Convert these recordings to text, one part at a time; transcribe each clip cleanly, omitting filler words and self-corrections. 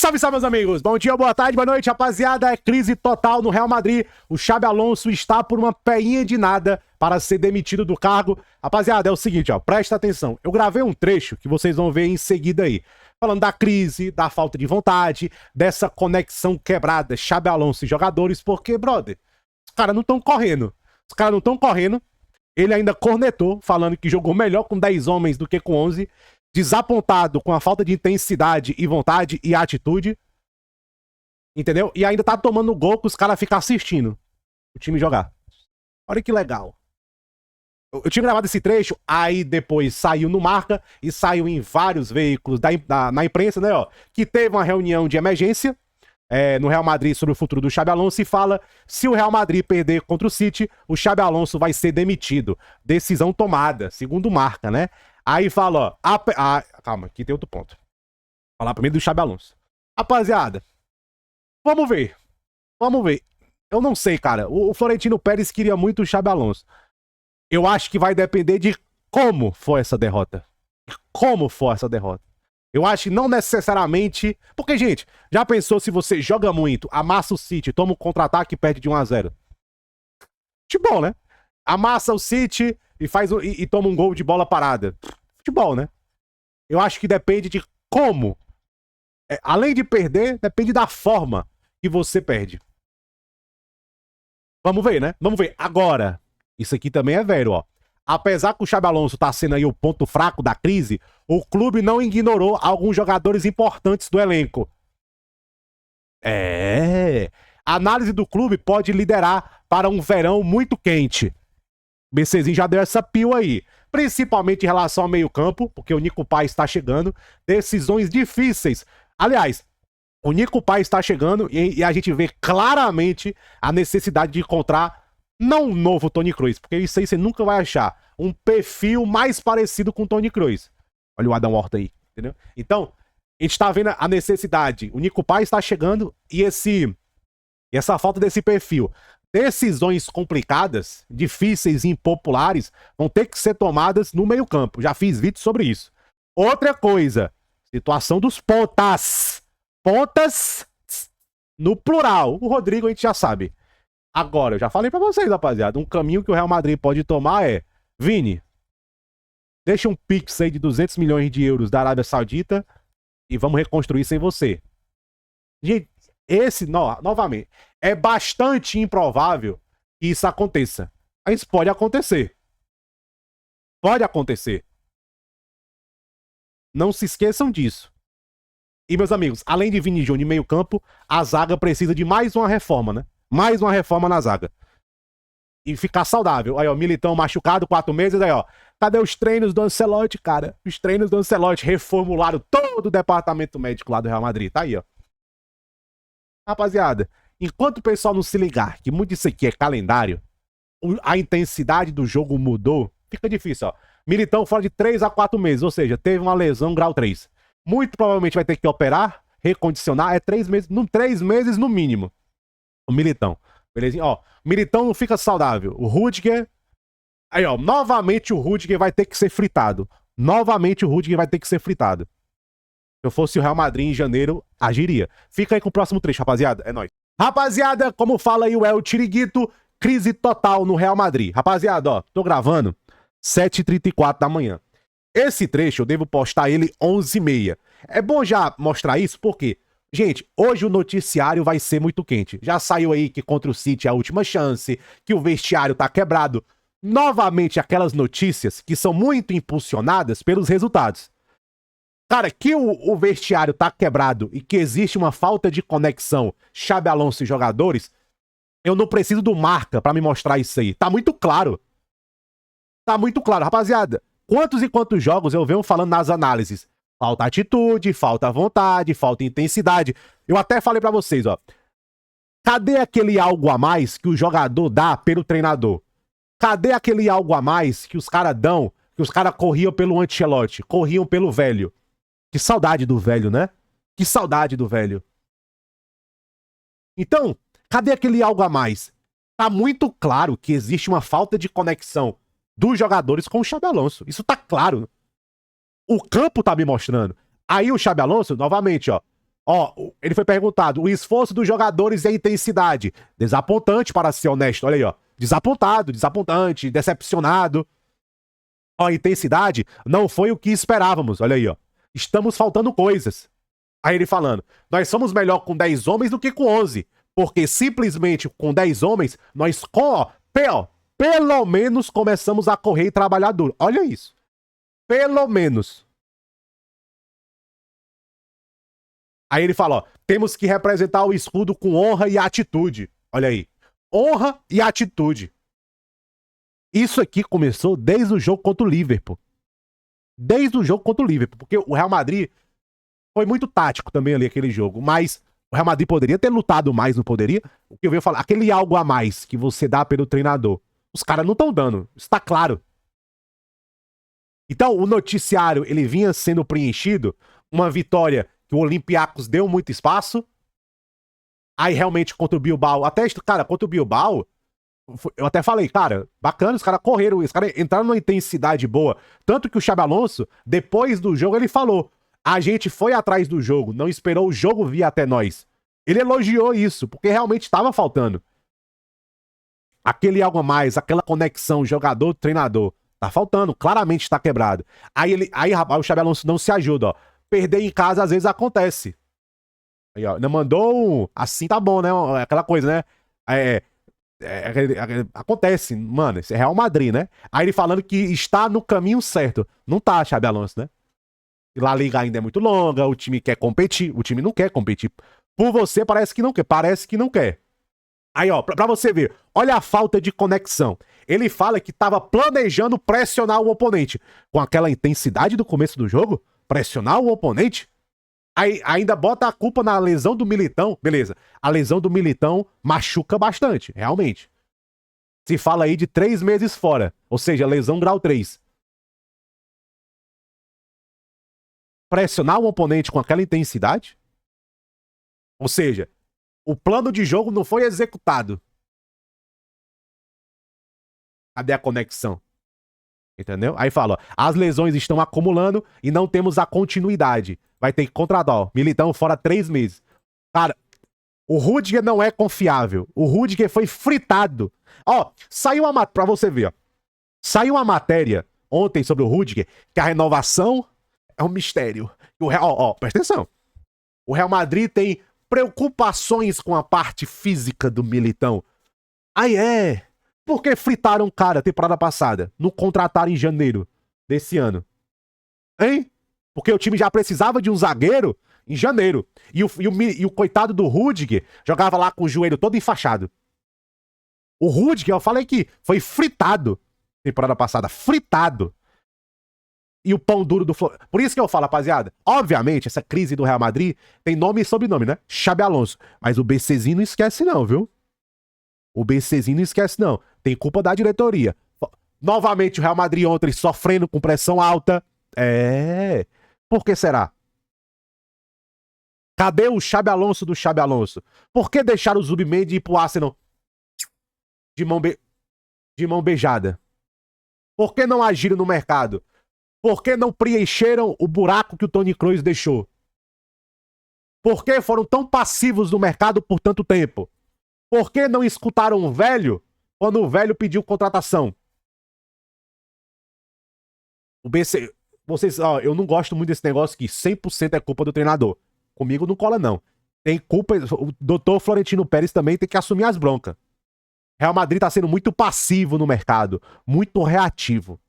Salve, salve, meus amigos! Bom dia, boa tarde, boa noite, rapaziada. É crise total no Real Madrid. O Xabi Alonso está por uma peinha de nada para ser demitido do cargo. Rapaziada, é o seguinte, ó, presta atenção. Eu gravei um trecho que vocês vão ver em seguida aí, falando da crise, da falta de vontade, dessa conexão quebrada, Xabi Alonso e jogadores, porque, brother, os caras não estão correndo. Os caras não estão correndo. Ele ainda cornetou, falando que jogou melhor com 10 homens do que com 11. Desapontado com a falta de intensidade e vontade e atitude. Entendeu? E ainda tá tomando gol que os caras ficam assistindo o time jogar. Olha que legal. Eu tinha gravado esse trecho, aí depois saiu no Marca e saiu em vários veículos na imprensa, né? Ó, que teve uma reunião de emergência no Real Madrid sobre o futuro do Xabi Alonso e fala: se o Real Madrid perder contra o City, o Xabi Alonso vai ser demitido. Decisão tomada, segundo o Marca, né? Aí fala, ó, calma, aqui tem outro ponto. Vou falar primeiro do Xabi Alonso. Rapaziada, vamos ver. Vamos ver. Eu não sei, cara. O Florentino Pérez queria muito o Xabi Alonso. Eu acho que vai depender de como foi essa derrota. Como foi essa derrota. Eu acho que não necessariamente... Porque, gente, já pensou se você joga muito, amassa o City, toma um contra-ataque e perde de 1-0? Futebol, né? Amassa o City e toma um gol de bola parada. Futebol, né? Eu acho que depende de como. Além de perder, depende da forma que você perde. Vamos ver, né? Vamos ver. Agora, isso aqui também é velho, ó. Apesar que o Xabi Alonso tá sendo aí o ponto fraco da crise, o clube não ignorou alguns jogadores importantes do elenco. A análise do clube pode liderar para um verão muito quente. O BCzinho já deu essa pio aí. Principalmente em relação ao meio-campo, porque o Nico Paz está chegando. Decisões difíceis. Aliás, o Nico Paz está chegando e a gente vê claramente a necessidade de encontrar, não um novo Toni Kroos, porque isso aí você nunca vai achar, um perfil mais parecido com o Toni Kroos. Olha o Adam Horta aí, entendeu? Então, a gente está vendo a necessidade. O Nico Paz está chegando e essa falta desse perfil. Decisões complicadas, difíceis e impopulares vão ter que ser tomadas no meio-campo. Já fiz vídeo sobre isso. Outra coisa, situação dos pontas. Pontas no plural. O Rodrigo a gente já sabe. Agora, eu já falei pra vocês, rapaziada, um caminho que o Real Madrid pode tomar é: Vini, deixa um pix aí de 200 milhões de euros da Arábia Saudita e vamos reconstruir sem você. Gente, novamente, é bastante improvável que isso aconteça. Mas pode acontecer. Pode acontecer. Não se esqueçam disso. E, meus amigos, além de Vini Júnior em meio campo, a zaga precisa de mais uma reforma, né? Mais uma reforma na zaga. E ficar saudável. Aí, ó, Militão machucado, 4 meses, aí, ó. Cadê os treinos do Ancelotti, cara? Os treinos do Ancelotti reformularam todo o departamento médico lá do Real Madrid. Tá aí, ó. Rapaziada, enquanto o pessoal não se ligar que muito disso aqui é calendário, a intensidade do jogo mudou, fica difícil, ó. Militão fora de 3 a 4 meses, ou seja, teve uma lesão grau 3. Muito provavelmente vai ter que operar, recondicionar, 3 meses, 3 meses no mínimo. O Militão, belezinha? Ó, o Militão não fica saudável. O Rudiger, aí ó, novamente o Rudiger vai ter que ser fritado. Novamente o Rudiger vai ter que ser fritado. Se eu fosse o Real Madrid em janeiro, agiria. Fica aí com o próximo trecho, rapaziada. É nóis. Rapaziada, como fala aí o El Tiriguito, crise total no Real Madrid. Rapaziada, ó, tô gravando 7h34 da manhã. Esse trecho eu devo postar ele 11h30. É bom já mostrar isso porque, gente, hoje o noticiário vai ser muito quente. Já saiu aí que contra o City é a última chance, que o vestiário tá quebrado. Novamente aquelas notícias que são muito impulsionadas pelos resultados. Cara, que o vestiário tá quebrado e que existe uma falta de conexão Xabi Alonso e jogadores, eu não preciso do Marca pra me mostrar isso aí. Tá muito claro. Tá muito claro. Rapaziada, quantos e quantos jogos eu venho falando nas análises? Falta atitude, falta vontade, falta intensidade. Eu até falei pra vocês, ó. Cadê aquele algo a mais que o jogador dá pelo treinador? Cadê aquele algo a mais que os caras dão, que os caras corriam pelo Ancelotti, corriam pelo velho? Que saudade do velho, né? Que saudade do velho. Então, cadê aquele algo a mais? Tá muito claro que existe uma falta de conexão dos jogadores com o Xabi Alonso. Isso tá claro. O campo tá me mostrando. Aí o Xabi Alonso, novamente, ó. Ó, ele foi perguntado, o esforço dos jogadores e a intensidade. Desapontante, para ser honesto. Olha aí, ó. Desapontado, desapontante, decepcionado. Ó, a intensidade não foi o que esperávamos. Olha aí, ó. Estamos faltando coisas. Aí ele falando, nós somos melhor com 10 homens do que com 11. Porque simplesmente com 10 homens, nós, pelo menos começamos a correr e trabalhar duro. Olha isso. Pelo menos. Aí ele fala, ó, temos que representar o escudo com honra e atitude. Olha aí. Honra e atitude. Isso aqui começou desde o jogo contra o Liverpool. Desde o jogo contra o Liverpool. Porque o Real Madrid foi muito tático também ali aquele jogo. Mas o Real Madrid poderia ter lutado mais, não poderia? O que eu venho falar, aquele algo a mais que você dá pelo treinador. Os caras não estão dando. Isso tá claro. Então, o noticiário, ele vinha sendo preenchido. Uma vitória que o Olympiacos deu muito espaço. Aí, realmente, contra o Bilbao... Cara, contra o Bilbao... Eu até falei, cara, bacana, os caras correram, os caras entraram numa intensidade boa. Tanto que o Xabi Alonso, depois do jogo, ele falou: a gente foi atrás do jogo, não esperou o jogo vir até nós. Ele elogiou isso, porque realmente estava faltando. Aquele algo a mais, aquela conexão jogador-treinador. Tá faltando, claramente tá quebrado. Aí rapaz, o Xabi Alonso não se ajuda, ó. Perder em casa às vezes acontece. Aí, ó, não mandou um... Assim tá bom, né? Aquela coisa, né? Acontece, mano, esse é Real Madrid, né? Aí ele falando que está no caminho certo. Não tá, Xabi Alonso, né? La Liga ainda é muito longa, o time quer competir, o time não quer competir. Por você, parece que não quer, parece que não quer. Aí, ó, pra você ver, olha a falta de conexão. Ele fala que tava planejando pressionar o oponente. Com aquela intensidade do começo do jogo, pressionar o oponente... Aí ainda bota a culpa na lesão do Militão. Beleza. A lesão do Militão machuca bastante, realmente. Se fala aí de 3 meses fora. Ou seja, lesão grau 3. Pressionar o oponente com aquela intensidade? Ou seja, o plano de jogo não foi executado. Cadê a conexão? Entendeu? Aí fala, ó, as lesões estão acumulando e não temos a continuidade. Vai ter que contratar, ó, Militão fora 3 meses. Cara, o Rudiger não é confiável. O Rudiger foi fritado. Ó, saiu uma matéria, pra você ver, ó. Saiu uma matéria ontem sobre o Rudiger, que a renovação é um mistério. O Real, ó, presta atenção. O Real Madrid tem preocupações com a parte física do Militão. Aí é... Por que fritaram o cara temporada passada? Não contrataram em janeiro desse ano. Hein? Porque o time já precisava de um zagueiro em janeiro. E o coitado do Rudiger jogava lá com o joelho todo enfaixado. O Rudiger, eu falei que foi fritado temporada passada. Fritado. E o pão duro do Flamengo. Por isso que eu falo, rapaziada. Obviamente, essa crise do Real Madrid tem nome e sobrenome, né? Xabi Alonso. Mas o BCzinho não esquece não, viu? O BCzinho não esquece não. Tem culpa da diretoria. Novamente o Real Madrid ontem sofrendo com pressão alta. Por que será? Cadê o Xabi Alonso do Xabi Alonso? Por que deixaram o Zubimendi ir pro Arsenal de mão beijada? Por que não agiram no mercado? Por que não preencheram o buraco que o Toni Kroos deixou? Por que foram tão passivos no mercado por tanto tempo? Por que não escutaram o velho quando o velho pediu contratação? O BC... Vocês, ó, eu não gosto muito desse negócio que 100% é culpa do treinador. Comigo não cola, não. Tem culpa... O doutor Florentino Pérez também tem que assumir as broncas. Real Madrid tá sendo muito passivo no mercado. Muito reativo.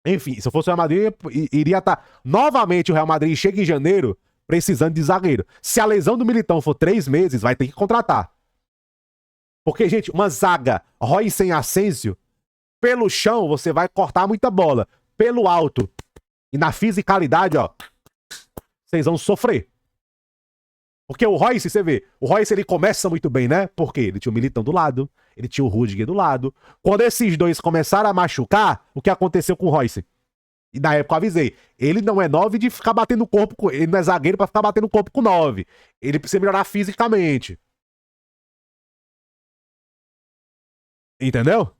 Enfim, se eu fosse o Real Madrid, iria estar... Novamente o Real Madrid chega em janeiro precisando de zagueiro. Se a lesão do Militão for 3 meses, vai ter que contratar. Porque, gente, uma zaga Roy sem Asensio, pelo chão você vai cortar muita bola. Pelo alto e na fisicalidade, ó, vocês vão sofrer. Porque o Royce, você vê, o Royce ele começa muito bem, né? Porque ele tinha o Militão do lado, ele tinha o Rudiger do lado. Quando esses dois começaram a machucar, o que aconteceu com o Royce? E na época eu avisei, ele não é 9 de ficar batendo o corpo com... Ele não é zagueiro pra ficar batendo o corpo com 9. Ele precisa melhorar fisicamente. Entendeu?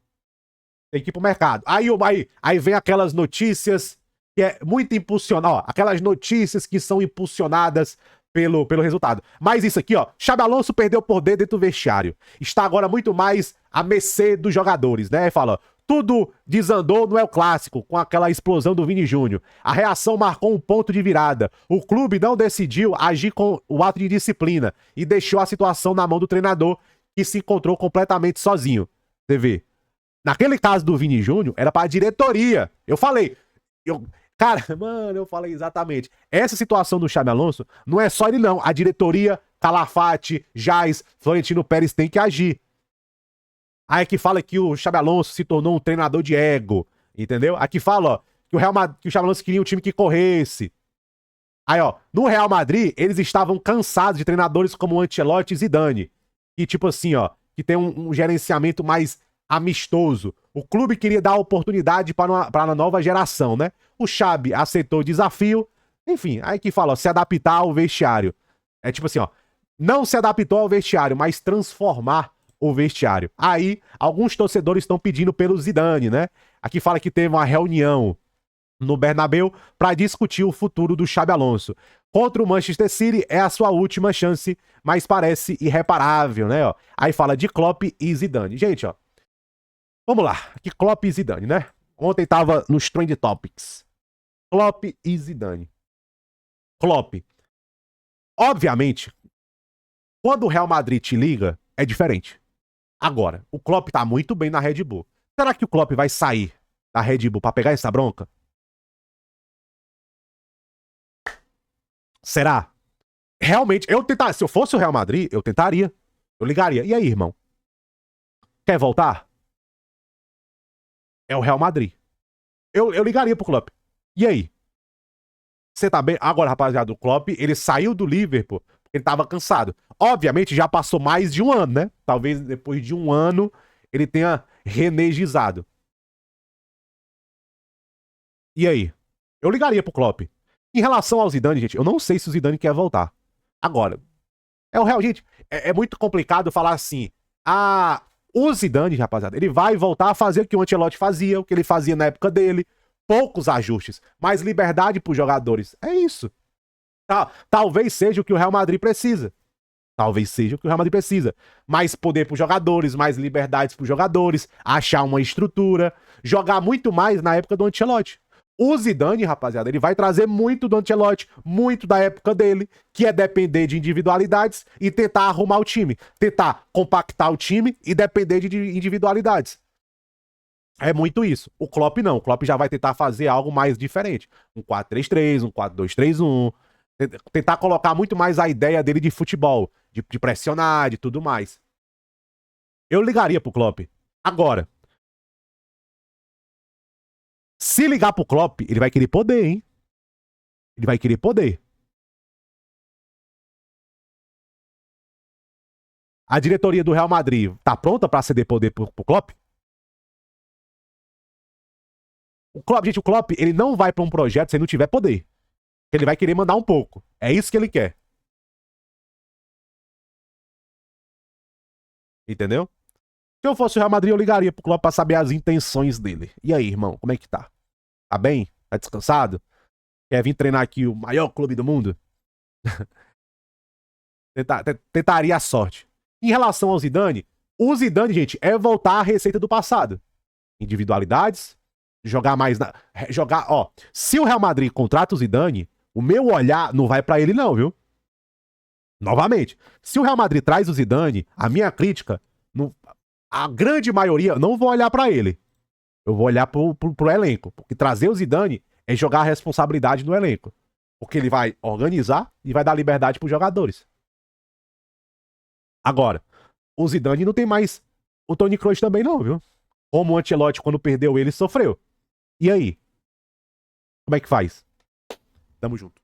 Tem que ir pro mercado. Aí vem aquelas notícias que é muito impulsionado, ó, aquelas notícias que são impulsionadas pelo resultado. Mas isso aqui, ó, Xabi Alonso perdeu poder dentro do vestiário. Está agora muito mais à mercê dos jogadores, né? Fala, ó, tudo desandou no El Clássico, com aquela explosão do Vini Júnior. A reação marcou um ponto de virada. O clube não decidiu agir com o ato de disciplina e deixou a situação na mão do treinador, que se encontrou completamente sozinho. Você vê, naquele caso do Vini Júnior, era pra diretoria. Eu falei, cara, mano, eu falei exatamente. Essa situação do Xabi Alonso não é só ele não. A diretoria, Calafate, Jais, Florentino Pérez tem que agir. Aí aqui fala que o Xabi Alonso se tornou um treinador de ego, entendeu? Aqui fala, ó, que o Xabi Alonso queria um time que corresse. Aí, ó, no Real Madrid, eles estavam cansados de treinadores como Ancelotti e Zidane. Que tipo assim, ó, que tem um gerenciamento mais amistoso. O clube queria dar oportunidade para uma nova geração, né? O Xabi aceitou o desafio. Enfim, aí que fala, ó, se adaptar ao vestiário. É tipo assim, ó, não se adaptou ao vestiário, mas transformar o vestiário. Aí, alguns torcedores estão pedindo pelo Zidane, né? Aqui fala que teve uma reunião no Bernabéu para discutir o futuro do Xabi Alonso. Contra o Manchester City é a sua última chance, mas parece irreparável, né? Ó. Aí fala de Klopp e Zidane. Gente, ó, vamos lá. Aqui Klopp e Zidane, né? Ontem tava nos Trend Topics. Klopp e Zidane. Klopp. Obviamente, quando o Real Madrid te liga, é diferente. Agora, o Klopp tá muito bem na Red Bull. Será que o Klopp vai sair da Red Bull pra pegar essa bronca? Será? Realmente, se eu fosse o Real Madrid, eu tentaria. Eu ligaria. E aí, irmão? Quer voltar? É o Real Madrid. Eu ligaria pro Klopp. E aí? Você tá bem? Agora, rapaziada, o Klopp, ele saiu do Liverpool porque ele tava cansado. Obviamente, já passou mais de um ano, né? Talvez depois de um ano ele tenha renegizado. E aí? Eu ligaria pro Klopp. Em relação ao Zidane, gente, eu não sei se o Zidane quer voltar. Agora, é o Real, gente, é muito complicado falar assim, o Zidane, rapaziada, ele vai voltar a fazer o que o Ancelotti fazia, o que ele fazia na época dele, poucos ajustes, mais liberdade pros jogadores. É isso. Talvez seja o que o Real Madrid precisa. Talvez seja o que o Real Madrid precisa. Mais poder pros jogadores, mais liberdades pros jogadores, achar uma estrutura, jogar muito mais na época do Ancelotti. O Zidane, rapaziada, ele vai trazer muito do Ancelotti, muito da época dele, que é depender de individualidades e tentar arrumar o time. Tentar compactar o time e depender de individualidades. É muito isso. O Klopp não. O Klopp já vai tentar fazer algo mais diferente. Um 4-3-3, um 4-2-3-1. Tentar colocar muito mais a ideia dele de futebol, de pressionar, de tudo mais. Eu ligaria pro Klopp. Agora, se ligar pro Klopp, ele vai querer poder, hein? Ele vai querer poder. A diretoria do Real Madrid tá pronta pra ceder poder pro Klopp? O Klopp, gente, o Klopp, ele não vai pra um projeto se ele não tiver poder. Ele vai querer mandar um pouco. É isso que ele quer. Entendeu? Se eu fosse o Real Madrid, eu ligaria pro Klopp pra saber as intenções dele. E aí, irmão, como é que tá? Tá bem? Tá descansado? Quer vir treinar aqui o maior clube do mundo? Tentaria a sorte. Em relação ao Zidane, o Zidane, gente, é voltar à receita do passado. Individualidades, jogar mais na... Jogar, ó, se o Real Madrid contrata o Zidane, o meu olhar não vai pra ele não, viu? Novamente, se o Real Madrid traz o Zidane, a minha crítica, a grande maioria, não vou olhar pra ele. Eu vou olhar pro elenco. Porque trazer o Zidane é jogar a responsabilidade no elenco. Porque ele vai organizar e vai dar liberdade pros jogadores. Agora, o Zidane não tem mais o Toni Kroos também não, viu? Como o Ancelotti, quando perdeu ele, sofreu. E aí? Como é que faz? Tamo junto.